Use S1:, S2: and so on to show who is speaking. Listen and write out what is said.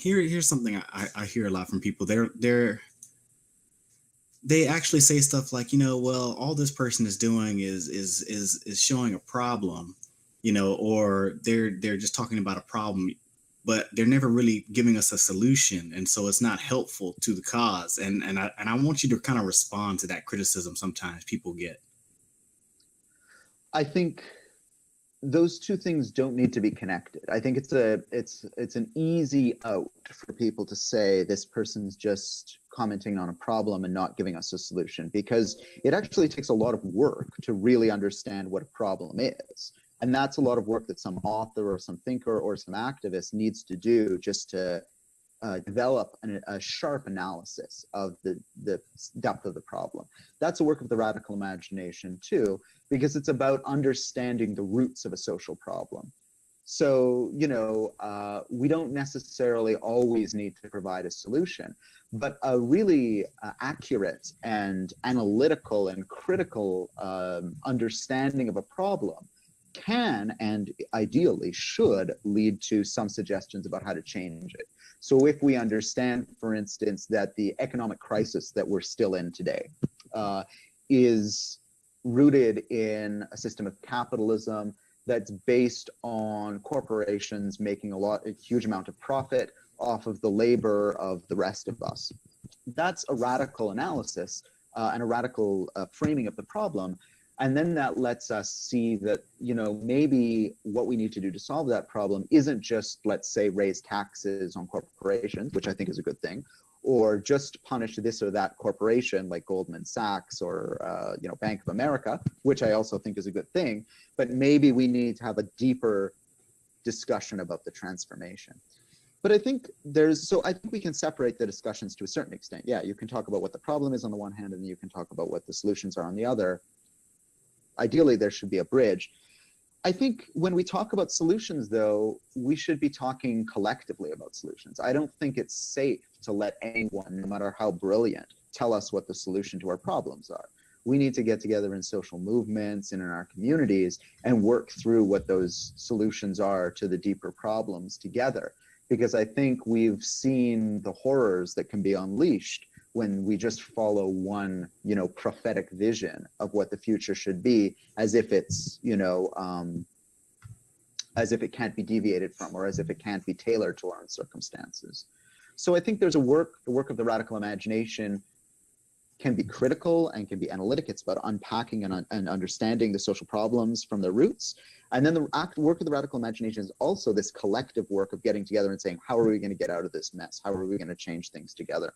S1: here's something I hear a lot from people. They actually say stuff like, well, all this person is doing is showing a problem, or they're just talking about a problem, but they're never really giving us a solution, and so it's not helpful to the cause. And I want you to kind of respond to that criticism sometimes people get.
S2: I think those two things don't need to be connected. I think it's an easy out for people to say this person's just commenting on a problem and not giving us a solution, because it actually takes a lot of work to really understand what a problem is. And that's a lot of work that some author or some thinker or some activist needs to do just to develop a sharp analysis of the depth of the problem. That's a work of the radical imagination too, because it's about understanding the roots of a social problem. So, we don't necessarily always need to provide a solution, but a really accurate and analytical and critical understanding of a problem can and ideally should lead to some suggestions about how to change it. So if we understand, for instance, that the economic crisis that we're still in today is rooted in a system of capitalism that's based on corporations making a huge amount of profit off of the labor of the rest of us, that's a radical analysis and a radical framing of the problem. And then that lets us see that, maybe what we need to do to solve that problem isn't just, let's say, raise taxes on corporations, which I think is a good thing, or just punish this or that corporation like Goldman Sachs or, Bank of America, which I also think is a good thing. But maybe we need to have a deeper discussion about the transformation. But I think I think we can separate the discussions to a certain extent. Yeah, you can talk about what the problem is on the one hand, and you can talk about what the solutions are on the other. Ideally, there should be a bridge. I think when we talk about solutions, though, we should be talking collectively about solutions. I don't think it's safe to let anyone, no matter how brilliant, tell us what the solution to our problems are. We need to get together in social movements and in our communities and work through what those solutions are to the deeper problems together. Because I think we've seen the horrors that can be unleashed when we just follow one, prophetic vision of what the future should be, as if it's, as if it can't be deviated from, or as if it can't be tailored to our own circumstances. So I think there's the work of the radical imagination can be critical and can be analytic. It's about unpacking and understanding the social problems from their roots. And then the work of the radical imagination is also this collective work of getting together and saying, how are we going to get out of this mess? How are we going to change things together?